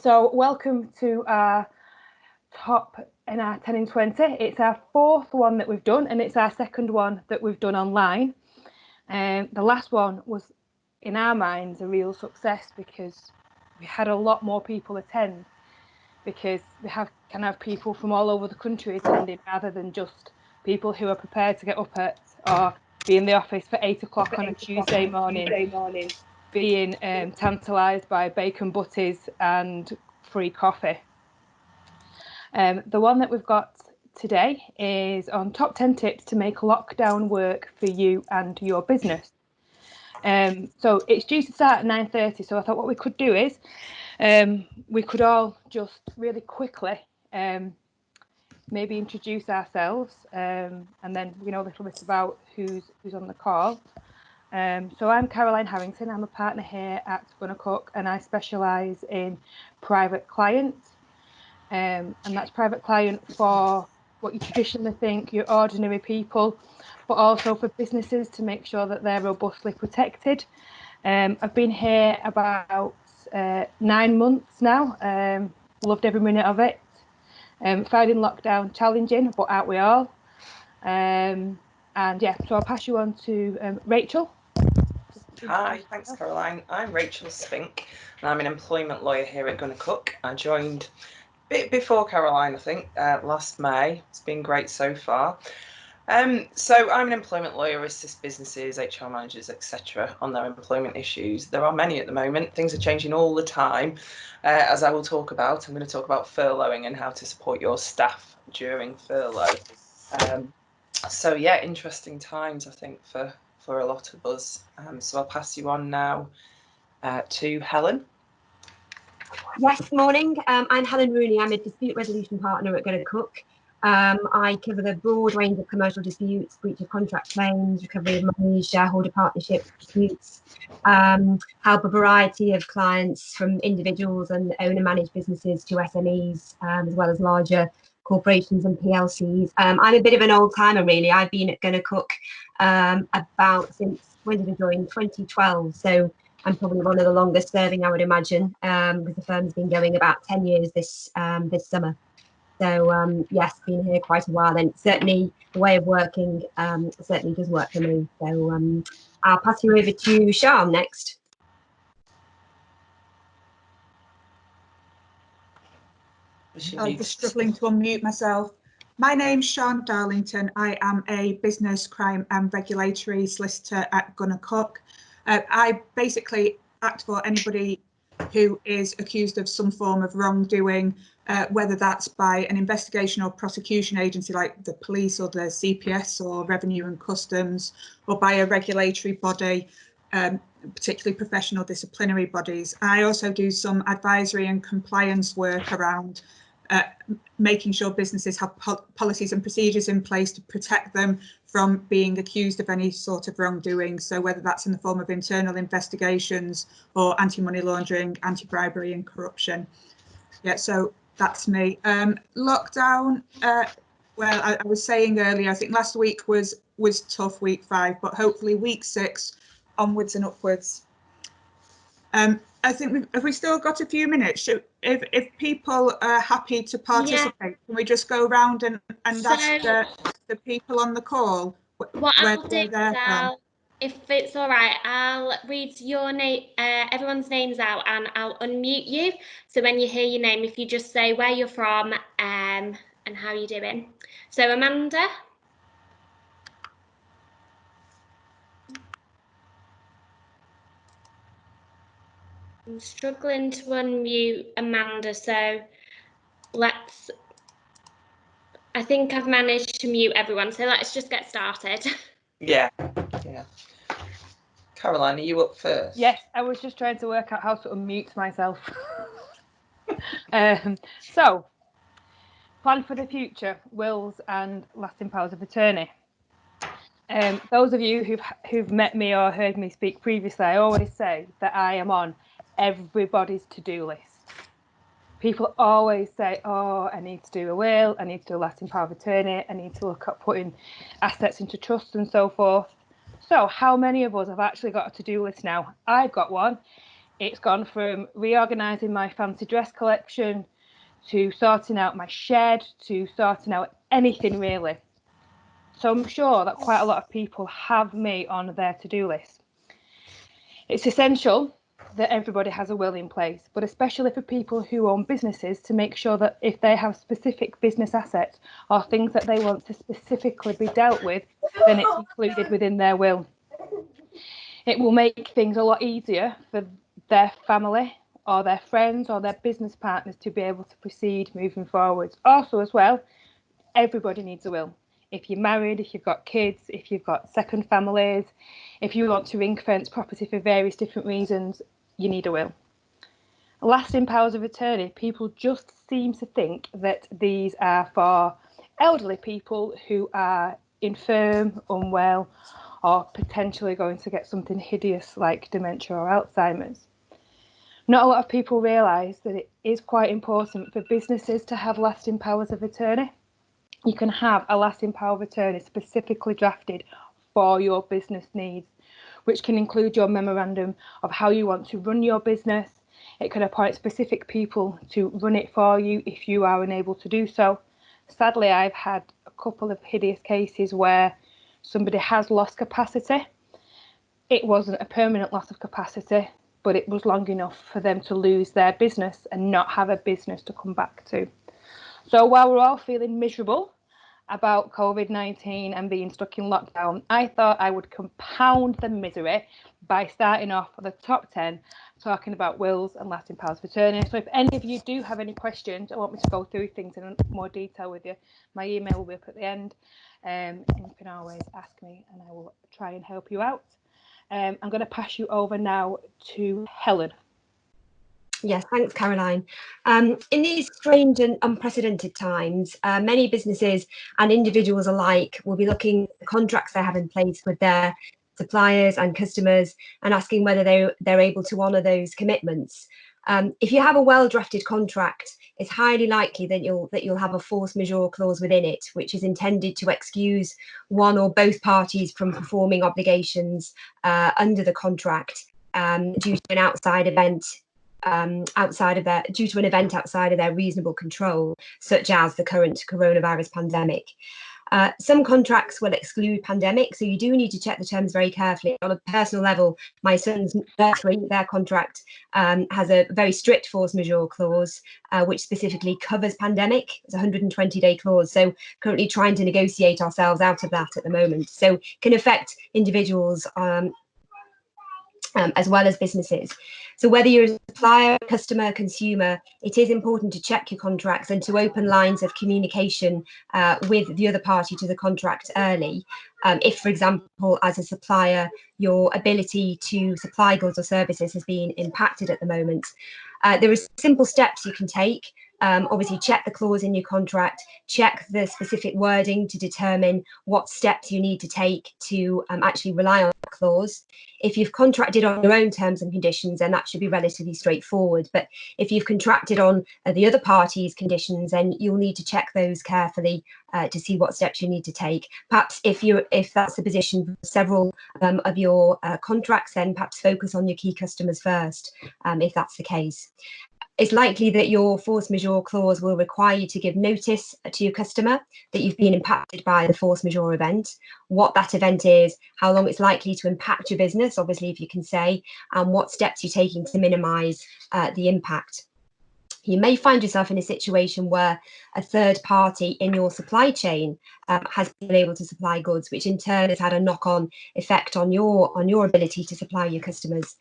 So welcome to our top in our 10 in 20. It's our fourth one that we've done, and it's our second one that we've done online. The last one was, in our minds, a real success because we had a lot more people attend, because we can have people from all over the country attending rather than just people who are prepared to get up at or be in the office for 8 o'clock on a Tuesday morning, being tantalised by bacon butties and free coffee. The one that we've got today is on top 10 tips to make lockdown work for you and your business. So it's due to start at 9:30. So I thought what we could do is we could all just really quickly maybe introduce ourselves and then a little bit about who's on the call. So I'm Caroline Harrington. I'm a partner here at Gunnercooke, and I specialise in private clients. And that's private client for what you traditionally think your ordinary people, but also for businesses to make sure that they're robustly protected. I've been here about 9 months now. Loved every minute of it. Finding lockdown challenging, but out we all. And yeah, so I'll pass you on to Rachel. Hi, thanks Caroline. I'm Rachel Spink and I'm an employment lawyer here at Gunnercooke. I joined a bit before Caroline, I think, last May. It's been great so far. So I'm an employment lawyer, assist businesses, HR managers, etc. on their employment issues. There are many at the moment. Things are changing all the time, as I will talk about. I'm going to talk about furloughing and how to support your staff during furlough. So yeah, interesting times, I think, for a lot of us. So I'll pass you on now to Helen. Yes, morning. I'm Helen Rooney. I'm a dispute resolution partner at Gunnercooke. I cover the broad range of commercial disputes, breach of contract claims, recovery of money, shareholder partnership disputes, help a variety of clients from individuals and owner-managed businesses to SMEs, as well as larger corporations and PLCs. I'm a bit of an old timer, really. I've been at Gunnercooke about since, when did I join? 2012. So I'm probably one of the longest serving, I would imagine, because the firm's been going about 10 years this summer. So yes, been here quite a while, and certainly the way of working certainly does work for me. So I'll pass you over to Sian next. I'm just struggling to unmute myself. My name's Sian Darlington. I am a business, crime and regulatory solicitor at Gunnercooke. I basically act for anybody who is accused of some form of wrongdoing, whether that's by an investigation or prosecution agency like the police or the CPS or Revenue and Customs, or by a regulatory body, particularly professional disciplinary bodies. I also do some advisory and compliance work around making sure businesses have policies and procedures in place to protect them from being accused of any sort of wrongdoing. So whether that's in the form of internal investigations or anti-money laundering, anti-bribery and corruption. Yeah, so that's me. Lockdown, well, I was saying earlier, I think last week was tough, week 5, but hopefully week 6 onwards and upwards. I think have we still got a few minutes? If people are happy to participate, can we just go around and ask the people on the call what I'll do is if it's all right, I'll read your name, everyone's names out, and I'll unmute you. So when you hear your name, if you just say where you're from and how you're doing. So Amanda. I'm struggling to unmute Amanda, so I think I've managed to mute everyone, so let's just get started. Yeah. Caroline, are you up first? Yes, I was just trying to work out how to unmute myself. So, plan for the future, wills and lasting powers of attorney. Those of you who've met me or heard me speak previously, I always say that I am on everybody's to-do list. People always say, oh, I need to do a will, I need to do a lasting power of attorney, I need to look at putting assets into trust and so forth. So how many of us have actually got a to-do list now? I've got one. It's gone from reorganising my fancy dress collection to sorting out my shed to sorting out anything really. So I'm sure that quite a lot of people have me on their to-do list. It's essential that everybody has a will in place, but especially for people who own businesses, to make sure that if they have specific business assets or things that they want to specifically be dealt with, then it's included within their will. It will make things a lot easier for their family or their friends or their business partners to be able to proceed moving forwards. Also as well, everybody needs a will. If you're married, if you've got kids, if you've got second families, if you want to ring fence property for various different reasons, you need a will. Lasting powers of attorney, people just seem to think that these are for elderly people who are infirm, unwell, or potentially going to get something hideous like dementia or Alzheimer's. Not a lot of people realise that it is quite important for businesses to have lasting powers of attorney. You can have a lasting power of attorney specifically drafted for your business needs, which can include your memorandum of how you want to run your business. It can appoint specific people to run it for you if you are unable to do so. Sadly, I've had a couple of hideous cases where somebody has lost capacity. It wasn't a permanent loss of capacity, but it was long enough for them to lose their business and not have a business to come back to. So while we're all feeling miserable about COVID-19 and being stuck in lockdown, I thought I would compound the misery by starting off with the top 10, talking about wills and lasting powers of attorney. So if any of you do have any questions or want me to go through things in more detail with you, my email will be up at the end, and you can always ask me and I will try and help you out. I'm going to pass you over now to Helen. Yes, thanks, Caroline. In these strange and unprecedented times, many businesses and individuals alike will be looking at the contracts they have in place with their suppliers and customers and asking whether they're able to honour those commitments. If you have a well-drafted contract, it's highly likely that you'll have a force majeure clause within it, which is intended to excuse one or both parties from performing obligations under the contract due to an outside event. Due to an event outside of their reasonable control, such as the current coronavirus pandemic. Some contracts will exclude pandemic, so you do need to check the terms very carefully. On a personal level, my son's nursery, their contract has a very strict force majeure clause, which specifically covers pandemic. It's a 120-day clause, so currently trying to negotiate ourselves out of that at the moment. So can affect individuals as well as businesses. So whether you're a supplier, customer, consumer, it is important to check your contracts and to open lines of communication with the other party to the contract early. If, for example, as a supplier, your ability to supply goods or services has been impacted at the moment, there are simple steps you can take. Obviously, check the clause in your contract, check the specific wording to determine what steps you need to take to actually rely on that clause. If you've contracted on your own terms and conditions, then that should be relatively straightforward. But if you've contracted on the other party's conditions, then you'll need to check those carefully to see what steps you need to take. Perhaps if that's the position for several of your contracts, then perhaps focus on your key customers first, if that's the case. It's likely that your force majeure clause will require you to give notice to your customer that you've been impacted by the force majeure event, what that event is, how long it's likely to impact your business, obviously, if you can say, and what steps you're taking to minimise the impact. You may find yourself in a situation where a third party in your supply chain has been able to supply goods, which in turn has had a knock-on effect on your ability to supply your customers.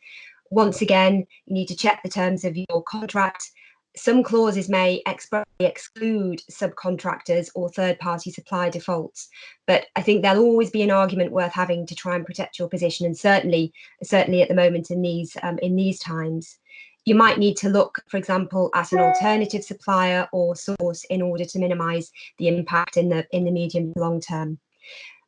Once again, you need to check the terms of your contract. Some clauses may expressly exclude subcontractors or third-party supply defaults, but I think there'll always be an argument worth having to try and protect your position, and certainly at the moment in these times. You might need to look, for example, at an alternative supplier or source in order to minimise the impact in the medium to long term.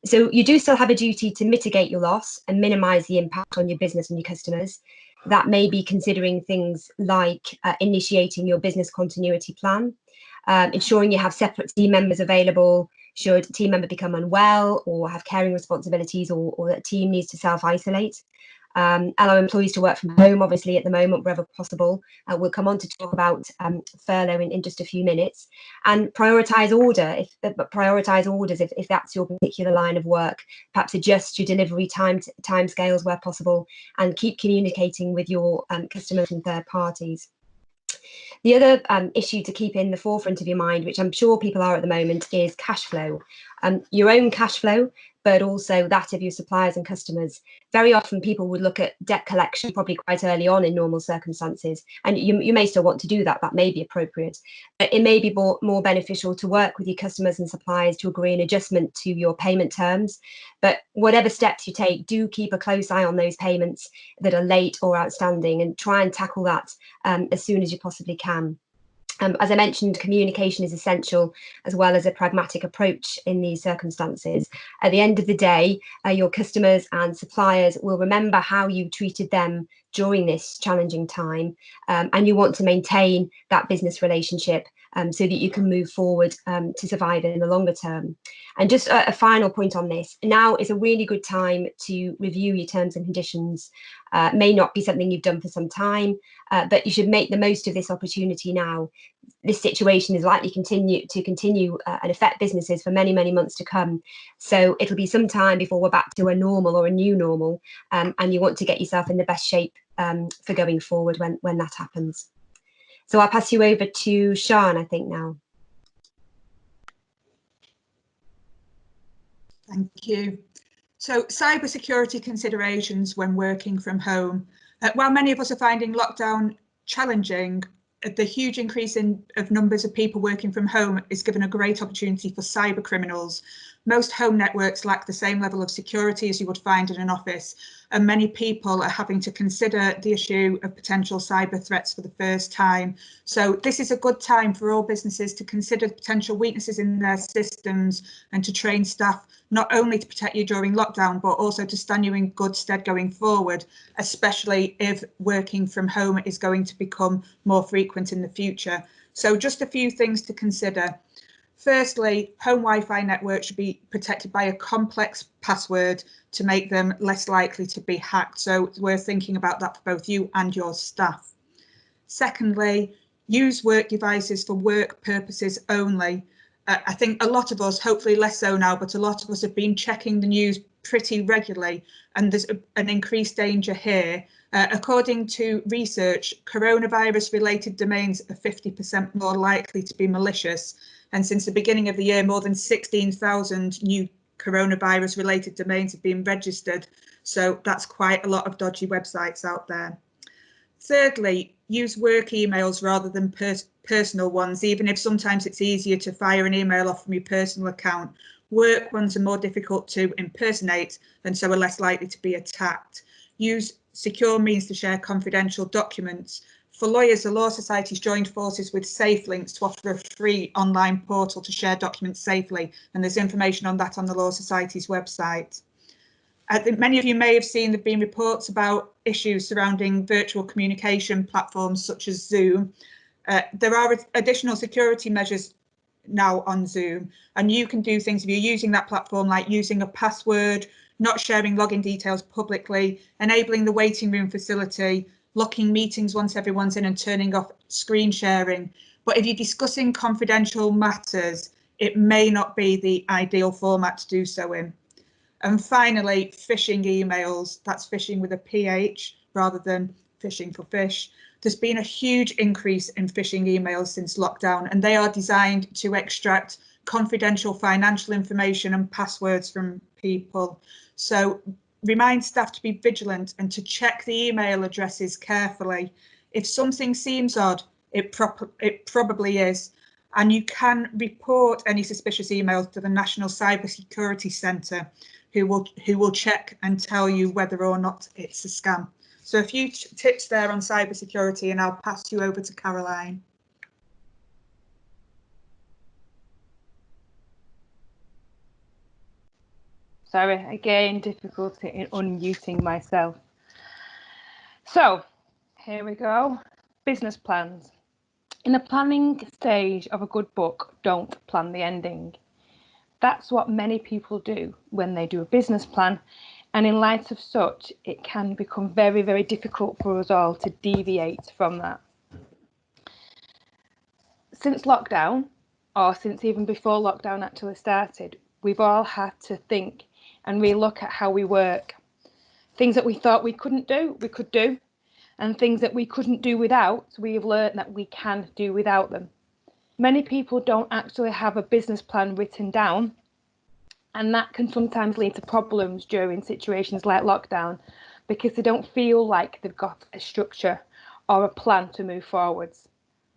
So you do still have a duty to mitigate your loss and minimise the impact on your business and your customers. That may be considering things like initiating your business continuity plan, ensuring you have separate team members available should a team member become unwell or have caring responsibilities or that team needs to self-isolate. allow employees to work from home, obviously, at the moment, wherever possible. We'll come on to talk about furlough in just a few minutes, and prioritise orders if that's your particular line of work. Perhaps adjust your delivery timescales where possible, and keep communicating with your customers and third parties. The other issue to keep in the forefront of your mind, which I'm sure people are at the moment, is cash flow. Your own cash flow, but also that of your suppliers and customers. Very often people would look at debt collection probably quite early on in normal circumstances, and you may still want to do that. That may be appropriate. But it may be more beneficial to work with your customers and suppliers to agree an adjustment to your payment terms. But whatever steps you take, do keep a close eye on those payments that are late or outstanding, and try and tackle that as soon as you possibly can. As I mentioned, communication is essential, as well as a pragmatic approach in these circumstances. At the end of the day, your customers and suppliers will remember how you treated them during this challenging time, and you want to maintain that business relationship so that you can move forward to survive in the longer term. And just a final point on this, now is a really good time to review your terms and conditions. May not be something you've done for some time, but you should make the most of this opportunity now. This situation is likely to continue and affect businesses for many, many months to come. So it'll be some time before we're back to a normal or a new normal, and you want to get yourself in the best shape for going forward when that happens. So I'll pass you over to Sian, I think, now. Thank you. So cybersecurity considerations when working from home. While many of us are finding lockdown challenging, the huge increase of numbers of people working from home is given a great opportunity for cyber criminals. Most home networks lack the same level of security as you would find in an office, and many people are having to consider the issue of potential cyber threats for the first time. So this is a good time for all businesses to consider potential weaknesses in their systems and to train staff not only to protect you during lockdown, but also to stand you in good stead going forward, especially if working from home is going to become more frequent in the future. So just a few things to consider. Firstly, home Wi-Fi networks should be protected by a complex password to make them less likely to be hacked. So we're thinking about that for both you and your staff. Secondly, use work devices for work purposes only. I think a lot of us, hopefully less so now, but a lot of us have been checking the news pretty regularly, and there's an increased danger here. According to research, coronavirus-related domains are 50% more likely to be malicious. And since the beginning of the year, more than 16,000 new coronavirus-related domains have been registered. So that's quite a lot of dodgy websites out there. Thirdly, use work emails rather than personal ones, even if sometimes it's easier to fire an email off from your personal account. Work ones are more difficult to impersonate and so are less likely to be attacked. Use secure means to share confidential documents. For lawyers, the Law Society's joined forces with SafeLinks to offer a free online portal to share documents safely, and there's information on that on the Law Society's website. I think many of you may have seen there have been reports about issues surrounding virtual communication platforms such as Zoom. There are additional security measures now on Zoom, and you can do things if you're using that platform, like using a password, not sharing login details publicly, enabling the waiting room facility, locking meetings once everyone's in, and turning off screen sharing. But if you're discussing confidential matters, it may not be the ideal format to do so in. And finally, phishing emails. That's phishing with a PH rather than phishing for fish. There's been a huge increase in phishing emails since lockdown, and they are designed to extract confidential financial information and passwords from people. So remind staff to be vigilant and to check the email addresses carefully. If something seems odd, it probably is. And you can report any suspicious emails to the National Cybersecurity Centre, who will check and tell you whether or not it's a scam. So a few tips there on cybersecurity, and I'll pass you over to Caroline. Sorry, again, difficulty in unmuting myself. So here we go. Business plans. In the planning stage of a good book, don't plan the ending. That's what many people do when they do a business plan, And in light of such, it can become very, very difficult for us all to deviate from that. Since lockdown, or since even before lockdown actually started, we've all had to think and relook at how we work. Things that we thought we couldn't do, we could do. And things that we couldn't do without, we have learned that we can do without them. Many people don't actually have a business plan written down, and that can sometimes lead to problems during situations like lockdown because they don't feel like they've got a structure or a plan to move forwards.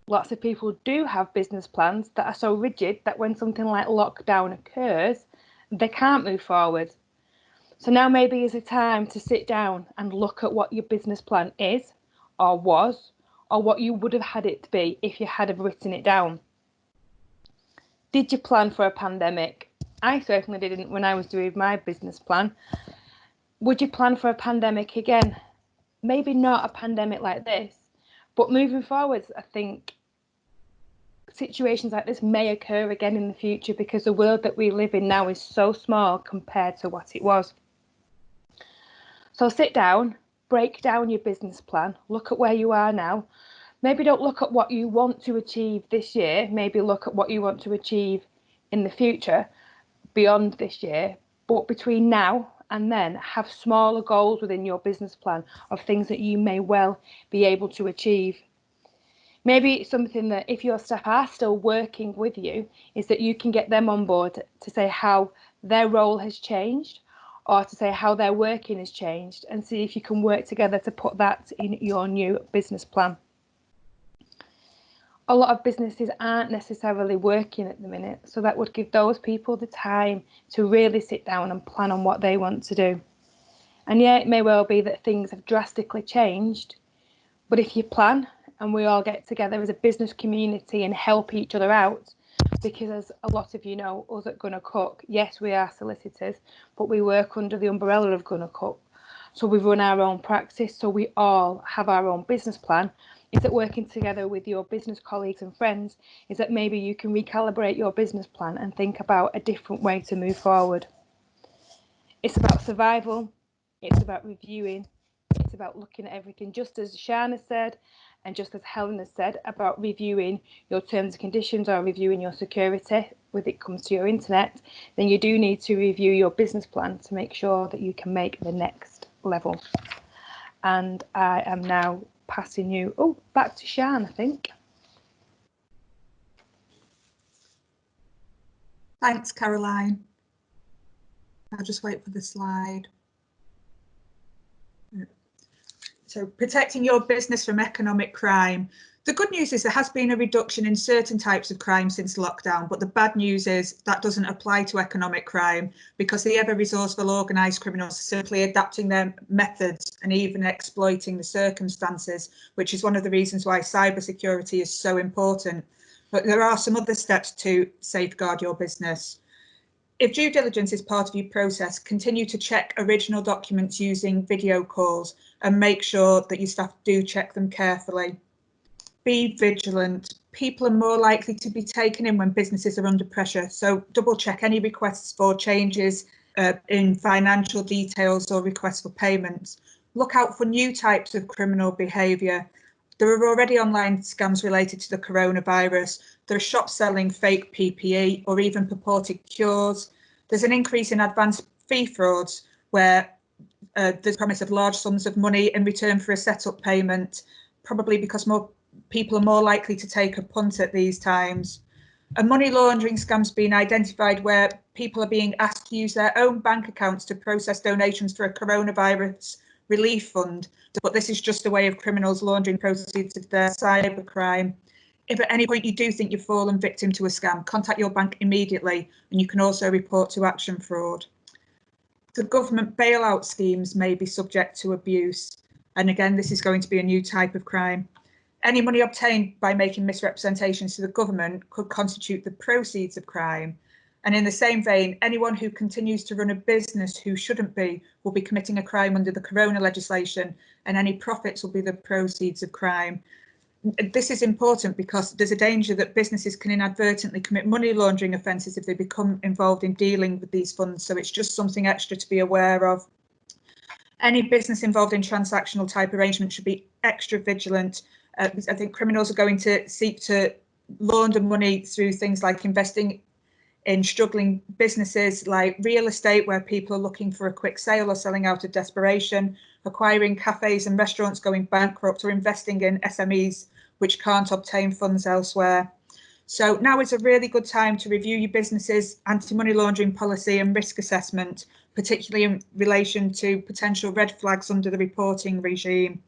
Lots of people do have business plans that are so rigid that when something like lockdown occurs, they can't move forward. So now maybe is a time to sit down and look at what your business plan is or was, or what you would have had it to be if you had have written it down. Did you plan for a pandemic? I certainly didn't when I was doing my business plan. Would you plan for a pandemic again? Maybe not a pandemic like this, but moving forwards, I think situations like this may occur again in the future because the world that we live in now is so small compared to what it was. So sit down, break down your business plan, look at where you are now. Maybe don't look at what you want to achieve this year, maybe look at what you want to achieve in the future beyond this year, but between now and then have smaller goals within your business plan of things that you may well be able to achieve. Maybe it's something that if your staff are still working with you, is that you can get them on board to say how their role has changed or to say how their working has changed and see if you can work together to put that in your new business plan. A lot of businesses aren't necessarily working at the minute, so that would give those people the time to really sit down and plan on what they want to do. And yeah, it may well be that things have drastically changed, but if you plan and we all get together as a business community and help each other out, because as a lot of you know, us at Gunner Cook, yes, we are solicitors, but we work under the umbrella of Gunner Cook. So we run our own practice, so we all have our own business plan. Is that working together with your business colleagues and friends, is that maybe you can recalibrate your business plan and think about a different way to move forward. It's about survival, it's about reviewing, it's about looking at everything, just as Shana said, and just as Helen has said, about reviewing your terms and conditions or reviewing your security when it comes to your internet, then you do need to review your business plan to make sure that you can make the next level. And I am now passing you back to Shan, I think. Thanks, Caroline. I'll just wait for the slide. So protecting your business from economic crime. The good news is there has been a reduction in certain types of crime since lockdown, but the bad news is that doesn't apply to economic crime because the ever-resourceful organised criminals are simply adapting their methods and even exploiting the circumstances, which is one of the reasons why cybersecurity is so important. But there are some other steps to safeguard your business. If due diligence is part of your process, continue to check original documents using video calls and make sure that your staff do check them carefully. Be vigilant. People are more likely to be taken in when businesses are under pressure, so double check any requests for changes in financial details or requests for payments. Look out for new types of criminal behaviour. There are already online scams related to the coronavirus. There are shops selling fake PPE or even purported cures. There's an increase in advance fee frauds where there's promise of large sums of money in return for a setup payment, probably because more people are more likely to take a punt at these times. A money laundering scam's been identified where people are being asked to use their own bank accounts to process donations for a coronavirus relief fund, but this is just a way of criminals laundering proceeds of their cybercrime. If at any point you do think you've fallen victim to a scam, contact your bank immediately, and you can also report to Action Fraud. The government bailout schemes may be subject to abuse, and again, this is going to be a new type of crime. Any money obtained by making misrepresentations to the government could constitute the proceeds of crime. And in the same vein, anyone who continues to run a business who shouldn't be will be committing a crime under the corona legislation, and any profits will be the proceeds of crime. This is important because there's a danger that businesses can inadvertently commit money laundering offences if they become involved in dealing with these funds. So it's just something extra to be aware of. Any business involved in transactional type arrangements should be extra vigilant. I think criminals are going to seek to launder money through things like investing in struggling businesses like real estate, where people are looking for a quick sale or selling out of desperation, acquiring cafes and restaurants going bankrupt, or investing in SMEs which can't obtain funds elsewhere. So now is a really good time to review your business's anti-money laundering policy and risk assessment, particularly in relation to potential red flags under the reporting regime.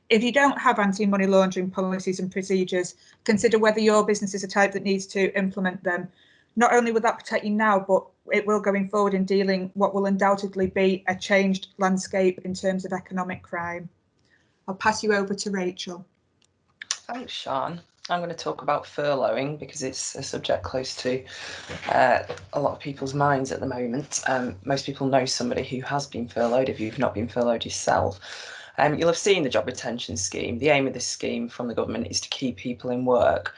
If you don't have anti-money laundering policies and procedures, consider whether your business is a type that needs to implement them. Not only will that protect you now, but it will going forward in dealing what will undoubtedly be a changed landscape in terms of economic crime. I'll pass you over to Rachel. Thanks, Sian. I'm going to talk about furloughing because it's a subject close to a lot of people's minds at the moment. Most people know somebody who has been furloughed if you've not been furloughed yourself. You'll have seen the job retention scheme. The aim of this scheme from the government is to keep people in work.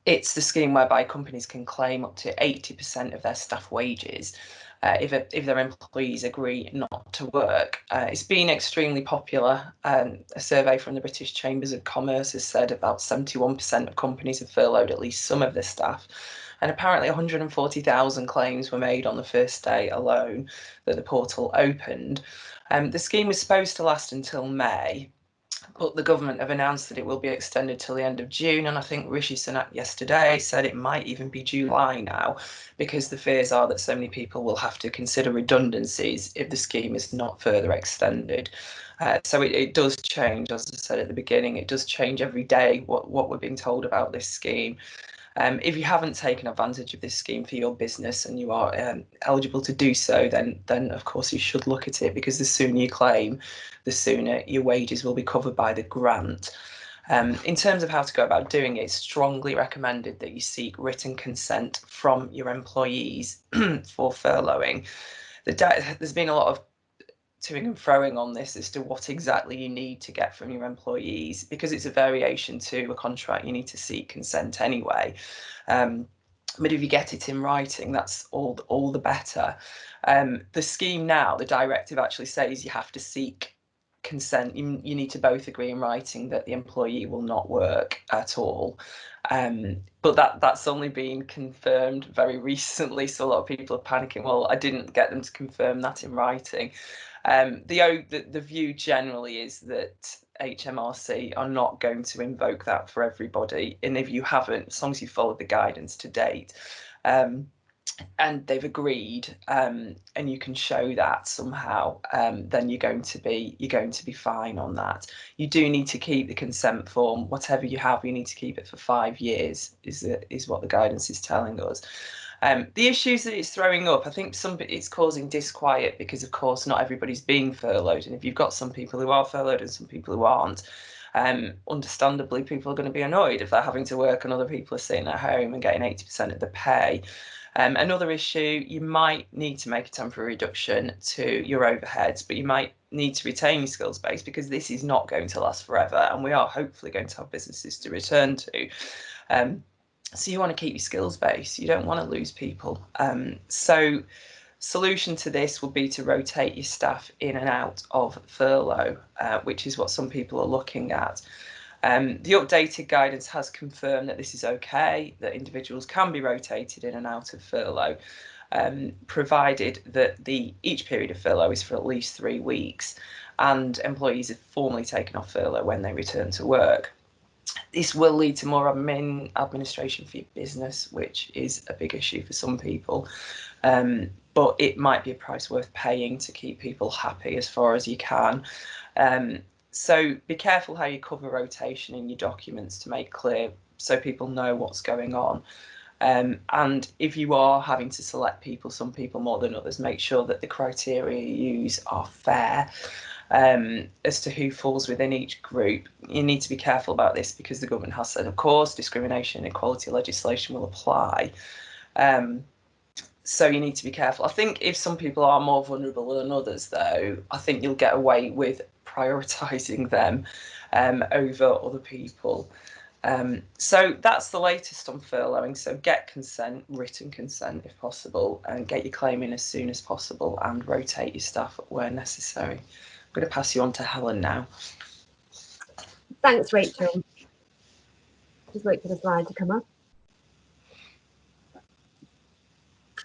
It's the scheme whereby companies can claim up to 80% of their staff wages if their employees agree not to work. It's been extremely popular. A survey from the British Chambers of Commerce has said about 71% of companies have furloughed at least some of their staff. And apparently 140,000 claims were made on the first day alone that the portal opened. The scheme was supposed to last until May, but the government have announced that it will be extended till the end of June, and I think Rishi Sunak yesterday said it might even be July now, because the fears are that so many people will have to consider redundancies if the scheme is not further extended. So it does change, as I said at the beginning, it does change every day what we're being told about this scheme. If you haven't taken advantage of this scheme for your business and you are eligible to do so, then of course you should look at it, because the sooner you claim, the sooner your wages will be covered by the grant. In terms of how to go about doing it, it's strongly recommended that you seek written consent from your employees for furloughing. There's been a lot of toing and froing on this as to what exactly you need to get from your employees, because it's a variation to a contract. You need to seek consent anyway, but if you get it in writing, that's all the better. The scheme now, the directive actually says you have to seek consent. You need to both agree in writing that the employee will not work at all, but that's only been confirmed very recently, so a lot of people are panicking, well, I didn't get them to confirm that in writing. The view generally is that HMRC are not going to invoke that for everybody, and if you haven't, as long as you followed the guidance to date, and they've agreed, and you can show that somehow, then you're going to be fine on that. You do need to keep the consent form. Whatever you have, you need to keep it for 5 years, is what the guidance is telling us. The issues that it's throwing up, I think it's causing disquiet because, of course, not everybody's being furloughed. And if you've got some people who are furloughed and some people who aren't, understandably, people are going to be annoyed if they're having to work and other people are sitting at home and getting 80% of the pay. Another issue, you might need to make a temporary reduction to your overheads, but you might need to retain your skills base, because this is not going to last forever, and we are hopefully going to have businesses to return to. So you want to keep your skills base. You don't want to lose people. So solution to this would be to rotate your staff in and out of furlough, which is what some people are looking at. The updated guidance has confirmed that this is okay, that individuals can be rotated in and out of furlough, provided that each period of furlough is for at least 3 weeks, and employees are formally taken off furlough when they return to work. This will lead to more administration for your business, which is a big issue for some people, but it might be a price worth paying to keep people happy as far as you can. So be careful how you cover rotation in your documents to make clear so people know what's going on. And if you are having to select people, some people more than others, make sure that the criteria you use are fair. As to who falls within each group, you need to be careful about this, because the government has said, of course, discrimination and equality legislation will apply. So you need to be careful. I think if some people are more vulnerable than others, though, I think you'll get away with prioritising them over other people. So that's the latest on furloughing. So get consent, written consent if possible, and get your claim in as soon as possible, and rotate your staff where necessary. I'm going to pass you on to Helen now. Thanks, Rachel. Just wait for the slide to come up.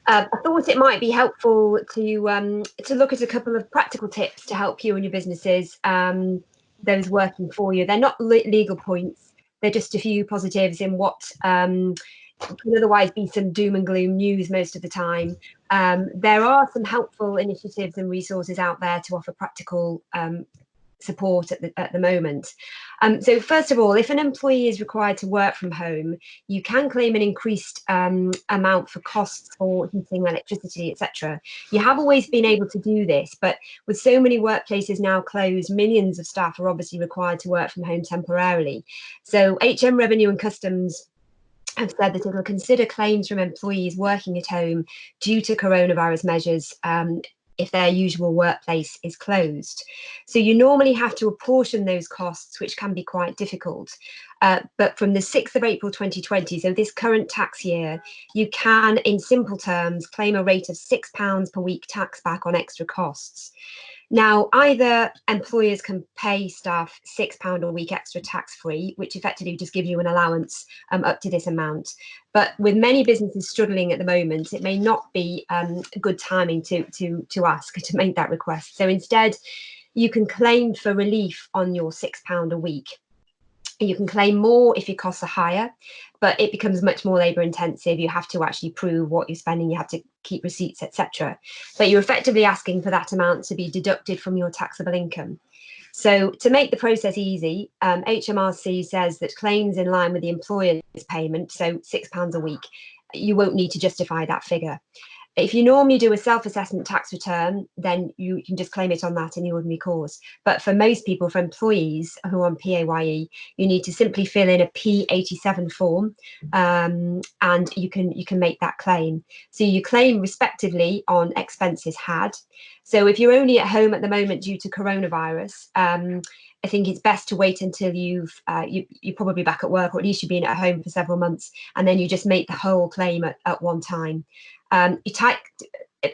I thought it might be helpful to look at a couple of practical tips to help you and your businesses, those working for you. They're not legal points. They're just a few positives in what can otherwise be some doom and gloom news most of the time. There are some helpful initiatives and resources out there to offer practical support at the moment. So first of all, if an employee is required to work from home, you can claim an increased amount for costs for heating, electricity, etc. You have always been able to do this, but with so many workplaces now closed, millions of staff are obviously required to work from home temporarily. So HM Revenue and Customs have said that it will consider claims from employees working at home due to coronavirus measures if their usual workplace is closed. So you normally have to apportion those costs, which can be quite difficult. But from the 6th of April 2020, so this current tax year, you can, in simple terms, claim a rate of £6 per week tax back on extra costs. Now, either employers can pay staff £6 a week extra tax-free, which effectively just gives you an allowance up to this amount. But with many businesses struggling at the moment, it may not be good timing to ask to make that request. So instead, you can claim for relief on your £6 a week. You can claim more if your costs are higher, but it becomes much more labour intensive. You have to actually prove what you're spending. You have to keep receipts, etc. But you're effectively asking for that amount to be deducted from your taxable income. So to make the process easy, HMRC says that claims in line with the employer's payment, so £6 a week, you won't need to justify that figure. If you normally do a self-assessment tax return, then you can just claim it on that in the ordinary course. But for most people, for employees who are on PAYE, you need to simply fill in a P87 form, and you can make that claim. So you claim respectively on expenses had. So if you're only at home at the moment due to coronavirus, I think it's best to wait until you're probably back at work, or at least you've been at home for several months, and then you just make the whole claim at one time.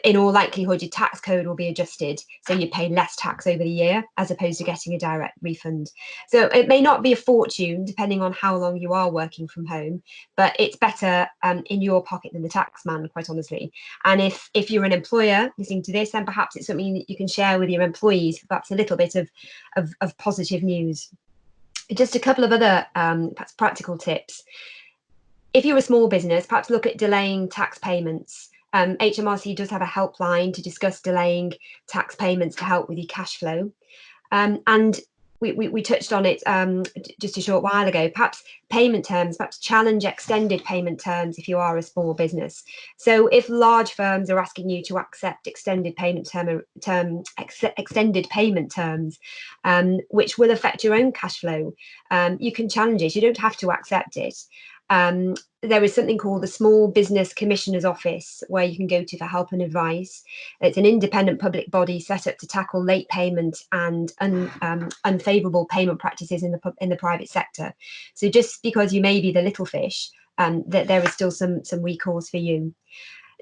In all likelihood, your tax code will be adjusted, so you pay less tax over the year as opposed to getting a direct refund. So it may not be a fortune depending on how long you are working from home, but it's better in your pocket than the tax man, quite honestly. And if you're an employer listening to this, then perhaps it's something that you can share with your employees. That's a little bit of positive news. Just a couple of other perhaps practical tips. If you're a small business, perhaps look at delaying tax payments. HMRC does have a helpline to discuss delaying tax payments to help with your cash flow. And we touched on it just a short while ago. Perhaps payment terms, perhaps challenge extended payment terms if you are a small business. So if large firms are asking you to accept extended payment terms, which will affect your own cash flow, you can challenge it. You don't have to accept it. There is something called the Small Business Commissioner's Office where you can go to for help and advice. It's an independent public body set up to tackle late payment and unfavourable payment practices in the private sector. So just because you may be the little fish, that there is still some recourse for you.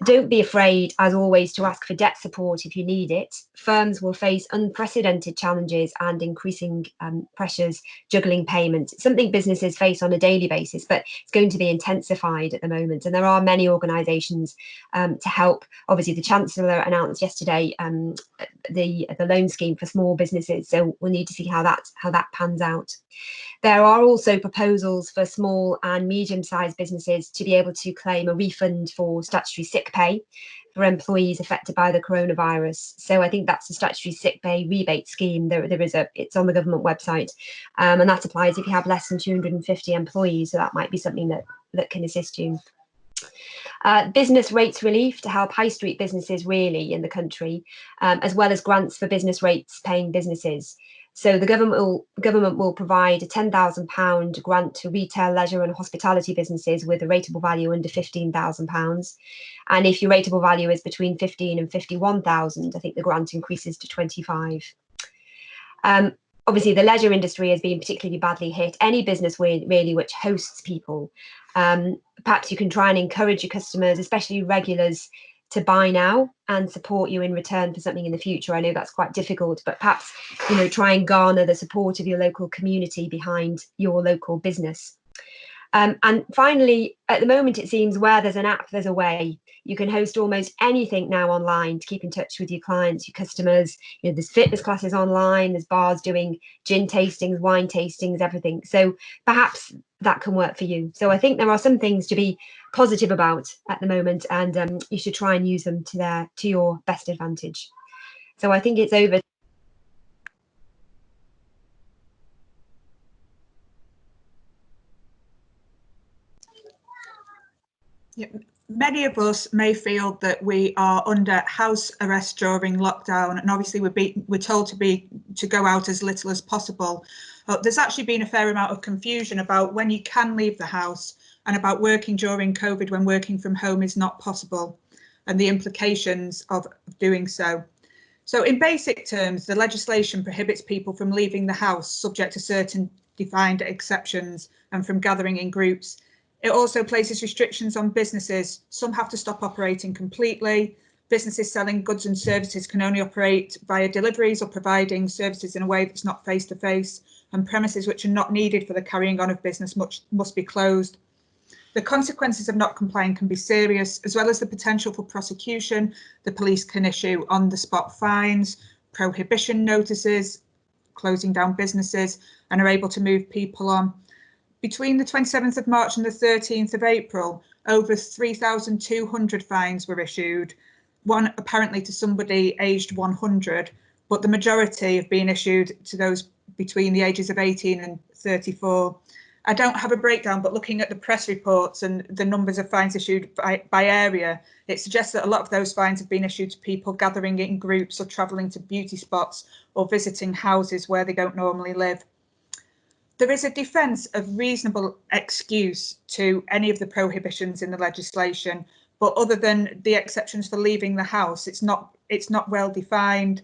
Don't be afraid, as always, to ask for debt support if you need it. Firms will face unprecedented challenges and increasing pressures juggling payments. It's something businesses face on a daily basis, but it's going to be intensified at the moment. And there are many organisations to help. Obviously, the Chancellor announced yesterday the loan scheme for small businesses. So we'll need to see how that pans out. There are also proposals for small and medium-sized businesses to be able to claim a refund for statutory sick pay for employees affected by the coronavirus. So I think that's the statutory sick pay rebate scheme. It's on the government website, and that applies if you have less than 250 employees. So that might be something that can assist you. Business rates relief to help high street businesses really in the country, as well as grants for business rates paying businesses. So the government will provide a £10,000 grant to retail, leisure and hospitality businesses with a rateable value under £15,000. And if your rateable value is between 15 and 51,000, I think the grant increases to 25. obviously the leisure industry has been particularly badly hit. Any business really which hosts people, perhaps you can try and encourage your customers, especially regulars, to buy now and support you in return for something in the future. I know that's quite difficult, but perhaps, you know, try and garner the support of your local community behind your local business. And finally, at the moment, it seems where there's an app, there's a way. You can host almost anything now online to keep in touch with your clients, your customers. You know, there's fitness classes online, there's bars doing gin tastings, wine tastings, everything. So perhaps that can work for you. So I think there are some things to be positive about at the moment, and you should try and use them to your best advantage. So I think it's over. Yeah. Many of us may feel that we are under house arrest during lockdown, and obviously we're told to go out as little as possible. There's actually been a fair amount of confusion about when you can leave the house and about working during COVID when working from home is not possible, and the implications of doing so. So in basic terms, the legislation prohibits people from leaving the house subject to certain defined exceptions and from gathering in groups. It also places restrictions on businesses. Some have to stop operating completely. Businesses selling goods and services can only operate via deliveries or providing services in a way that's not face-to-face, and premises which are not needed for the carrying on of business must be closed. The consequences of not complying can be serious, as well as the potential for prosecution. The police can issue on-the-spot fines, prohibition notices, closing down businesses, and are able to move people on. Between the 27th of March and the 13th of April, over 3,200 fines were issued, one apparently to somebody aged 100, but the majority have been issued to those between the ages of 18 and 34. I don't have a breakdown, but looking at the press reports and the numbers of fines issued by area, it suggests that a lot of those fines have been issued to people gathering in groups or travelling to beauty spots or visiting houses where they don't normally live. There is a defence of reasonable excuse to any of the prohibitions in the legislation, but other than the exceptions for leaving the house, it's not well defined.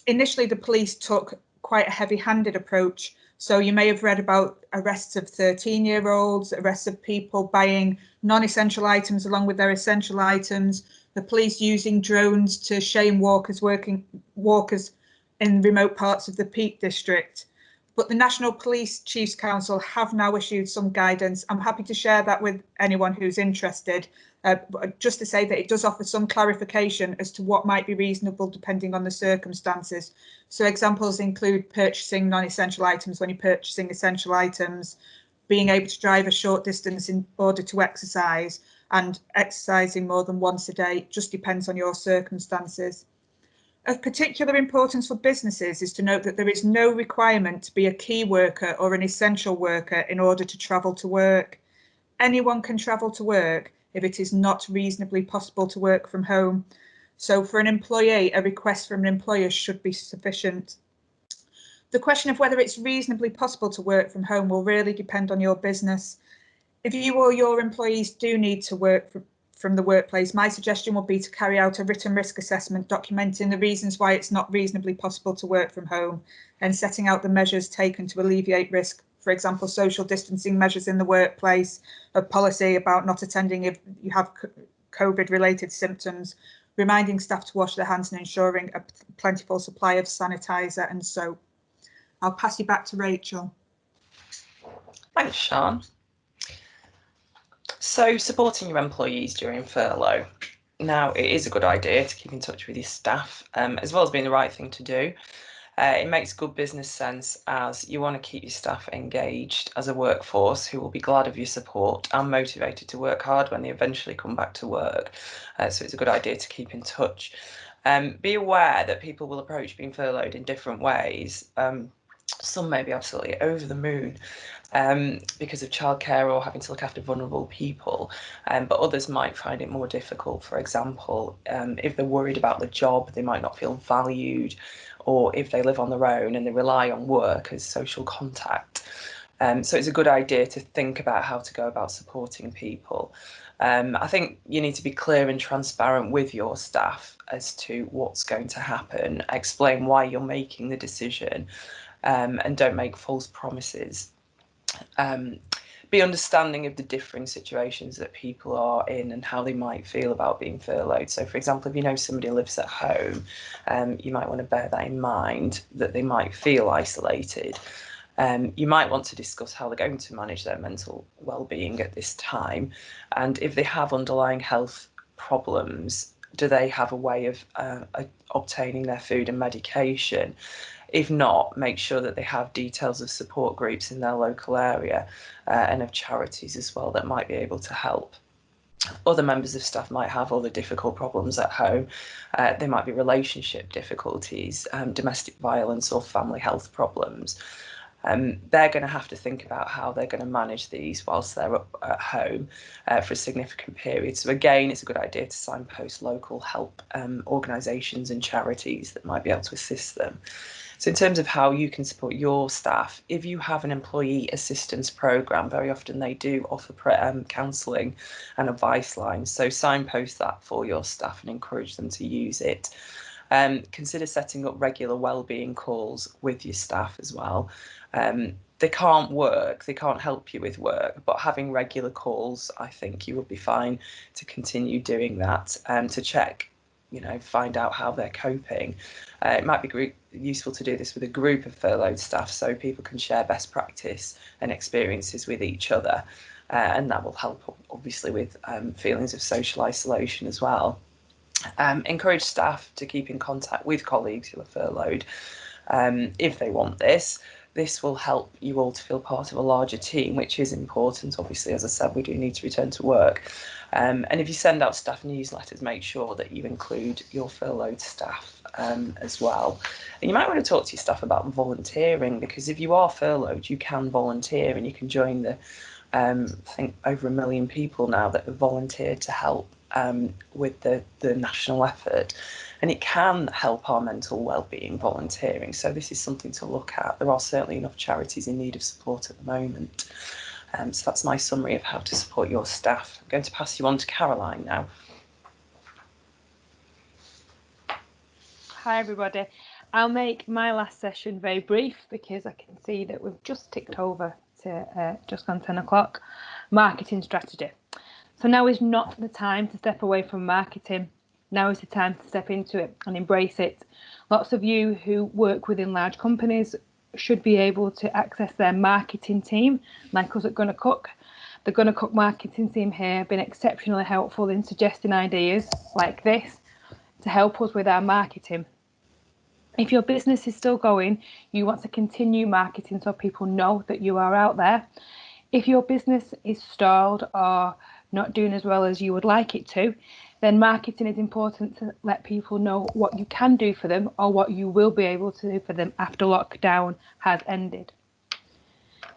Initially, the police took quite a heavy-handed approach. So you may have read about arrests of 13-year-olds, arrests of people buying non-essential items along with their essential items, the police using drones to shame walkers in remote parts of the Peak District. But the National Police Chiefs Council have now issued some guidance. I'm happy to share that with anyone who's interested, just to say that it does offer some clarification as to what might be reasonable depending on the circumstances. So examples include purchasing non-essential items when you're purchasing essential items, being able to drive a short distance in order to exercise, and exercising more than once a day. It just depends on your circumstances. Of particular importance for businesses is to note that there is no requirement to be a key worker or an essential worker in order to travel to work. Anyone can travel to work if it is not reasonably possible to work from home. So for an employee, a request from an employer should be sufficient. The question of whether it's reasonably possible to work from home will really depend on your business. If you or your employees do need to work from the workplace, my suggestion would be to carry out a written risk assessment documenting the reasons why it's not reasonably possible to work from home and setting out the measures taken to alleviate risk. For example, social distancing measures in the workplace, a policy about not attending if you have COVID-related symptoms, reminding staff to wash their hands and ensuring a plentiful supply of sanitizer and soap. I'll pass you back to Rachel. Thanks, Sian. So supporting your employees during furlough. Now, it is a good idea to keep in touch with your staff, as well as being the right thing to do. It makes good business sense as you want to keep your staff engaged as a workforce who will be glad of your support and motivated to work hard when they eventually come back to work. So it's a good idea to keep in touch. Be aware that people will approach being furloughed in different ways. Some may be absolutely over the moon because of childcare or having to look after vulnerable people, but others might find it more difficult. For example, if they're worried about the job, they might not feel valued, or if they live on their own and they rely on work as social contact. So it's a good idea to think about how to go about supporting people. I think you need to be clear and transparent with your staff as to what's going to happen, explain why you're making the decision, and don't make false promises. Be understanding of the differing situations that people are in and how they might feel about being furloughed. So, for example, if you know somebody lives at home, you might want to bear that in mind, that they might feel isolated. You might want to discuss how they're going to manage their mental well-being at this time, and if they have underlying health problems, do they have a way of obtaining their food and medication? If not, make sure that they have details of support groups in their local area and of charities as well that might be able to help. Other members of staff might have other difficult problems at home. They might be relationship difficulties, domestic violence or family health problems. They're going to have to think about how they're going to manage these whilst they're up at home for a significant period. So again, it's a good idea to signpost local help organisations and charities that might be able to assist them. So in terms of how you can support your staff, if you have an employee assistance programme, very often they do offer counselling and advice lines. So signpost that for your staff and encourage them to use it. Consider setting up regular wellbeing calls with your staff as well. They can't work, they can't help you with work, but having regular calls, I think you would be fine to continue doing that, to check, find out how they're coping. It might be useful to do this with a group of furloughed staff so people can share best practice and experiences with each other, and that will help obviously with feelings of social isolation as well. Encourage staff to keep in contact with colleagues who are furloughed if they want this. This will help you all to feel part of a larger team, which is important. Obviously, as I said, we do need to return to work. And if you send out staff newsletters, make sure that you include your furloughed staff as well. And you might want to talk to your staff about volunteering, because if you are furloughed, you can volunteer and you can join the, I think, over 1 million people now that have volunteered to help with the national effort. And it can help our mental well-being, volunteering. So this is something to look at. There are certainly enough charities in need of support at the moment. So that's my summary of how to support your staff. I'm going to pass you on to Caroline now. Hi everybody. I'll make my last session very brief because I can see that we've just ticked over to just gone 10 o'clock. Marketing strategy. So now is not the time to step away from marketing. Now is the time to step into it and embrace it. Lots of you who work within large companies should be able to access their marketing team, like us at gunnercooke. The gunnercooke marketing team here have been exceptionally helpful in suggesting ideas like this to help us with our marketing. If your business is still going, you want to continue marketing so people know that you are out there. If your business is stalled or not doing as well as you would like it to, then marketing is important to let people know what you can do for them or what you will be able to do for them after lockdown has ended.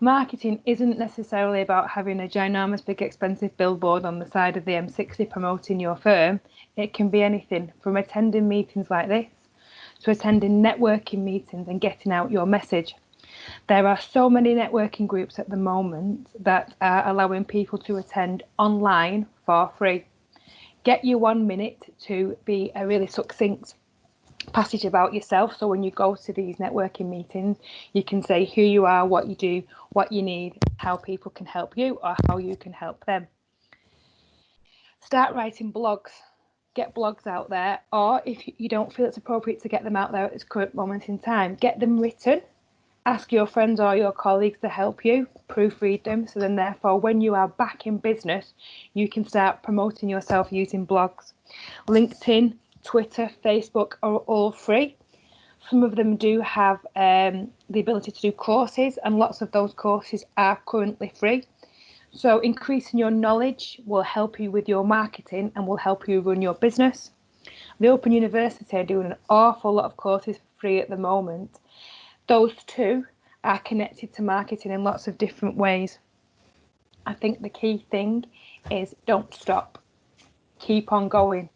Marketing isn't necessarily about having a ginormous big expensive billboard on the side of the M60 promoting your firm. It can be anything from attending meetings like this to attending networking meetings and getting out your message. There are so many networking groups at the moment that are allowing people to attend online for free. Get your 1 minute to be a really succinct passage about yourself, so when you go to these networking meetings you can say who you are, what you do, what you need, how people can help you or how you can help them. Start writing blogs. Get blogs out there, or if you don't feel it's appropriate to get them out there at this current moment in time, get them written. Ask your friends or your colleagues to help you proofread them, so then therefore when you are back in business you can start promoting yourself using blogs. LinkedIn, Twitter, Facebook are all free. Some of them do have the ability to do courses, and lots of those courses are currently free. So increasing your knowledge will help you with your marketing and will help you run your business. The Open University are doing an awful lot of courses for free at the moment. Those two are connected to marketing in lots of different ways. I think the key thing is don't stop. Keep on going.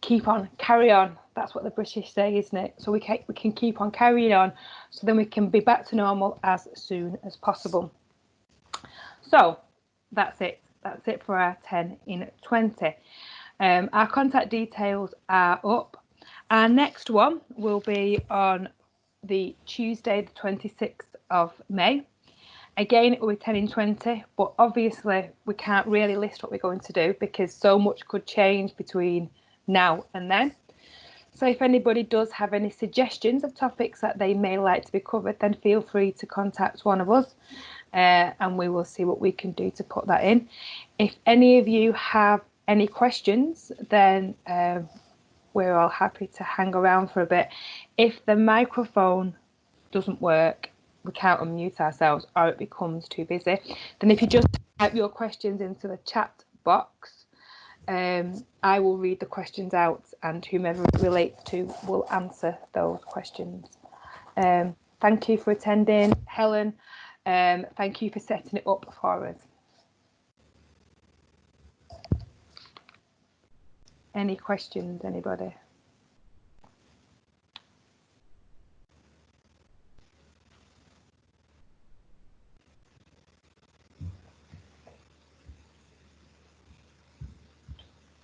Keep on, carry on. That's what the British say, isn't it? So we can keep on carrying on, so then we can be back to normal as soon as possible. So that's it. That's it for our 10 in 20. Our contact details are up. Our next one will be on the Tuesday, the 26th of May. Again, it will be 10 in 20, but obviously we can't really list what we're going to do because so much could change between now and then. So if anybody does have any suggestions of topics that they may like to be covered, then feel free to contact one of us and we will see what we can do to put that in. If any of you have any questions, then we're all happy to hang around for a bit. If the microphone doesn't work, we can't unmute ourselves, or it becomes too busy, then if you just type your questions into the chat box, I will read the questions out and whomever it relates to will answer those questions. Thank you for attending, Helen. Thank you for setting it up for us. Any questions, anybody?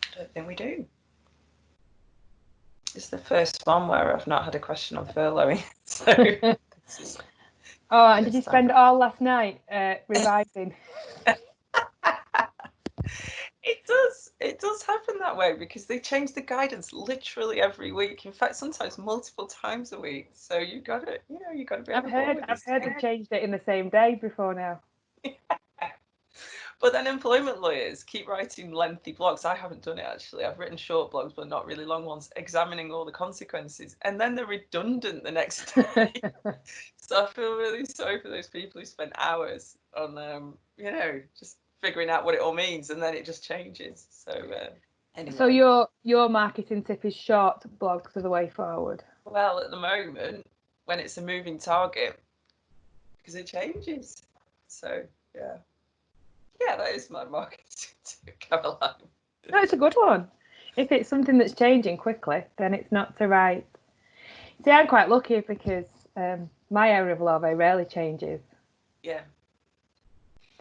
I don't think we do. It's the first one where I've not had a question on furloughing. So Oh, and did you spend all last night revising? It does happen that way because they change the guidance literally every week. In fact, sometimes multiple times a week. So you got to be. I've heard they've changed it in the same day before now. But then employment lawyers keep writing lengthy blogs. I haven't done it actually. I've written short blogs, but not really long ones, examining all the consequences, and then they're redundant the next day. So I feel really sorry for those people who spent hours on, just figuring out what it all means, and then it just changes. So anyway. So your marketing tip is short blogs are the way forward. Well, at the moment, when it's a moving target, because it changes. So yeah. Yeah, that is my marketing tip, Caroline. No, it's a good one. If it's something that's changing quickly, then it's not to write. See, I'm quite lucky because my area of law very rarely changes. Yeah.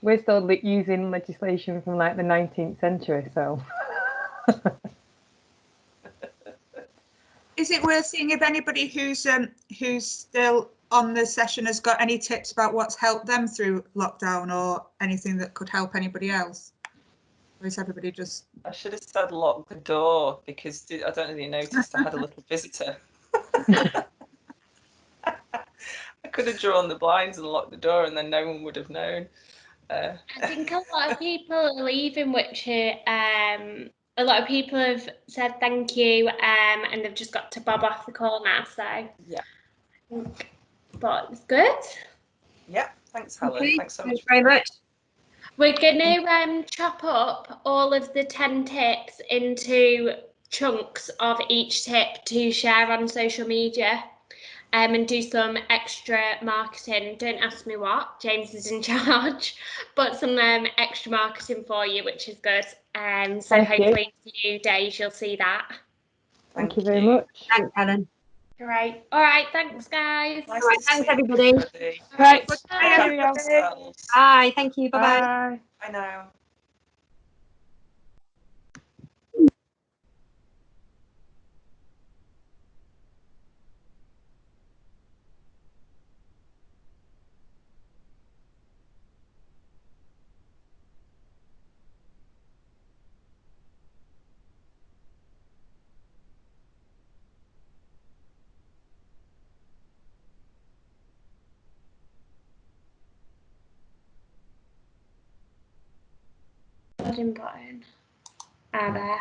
We're still using legislation from like the 19th century, so. Is it worth seeing if anybody who's still on the session has got any tips about what's helped them through lockdown or anything that could help anybody else? Or is everybody just... I should have said lock the door because I don't know if you noticed I had a little visitor. I could have drawn the blinds and locked the door and then no one would have known. I think a lot of people are leaving, which a lot of people have said thank you, and they've just got to bob off the call now. So yeah, but it's good. Yeah, thanks, Helen. Okay, thanks so much. Thanks very much. We're gonna chop up all of the 10 tips into chunks of each tip to share on social media. And do some extra marketing. Don't ask me what, James is in charge, but some extra marketing for you, which is good. So hopefully in a few days you'll see that. Thank you very much. Thanks, Helen. Great. All right, thanks guys. Nice All right, thanks everybody. Right. Bye. Bye. Thank you. Bye-bye. Bye. Bye now. Button. There.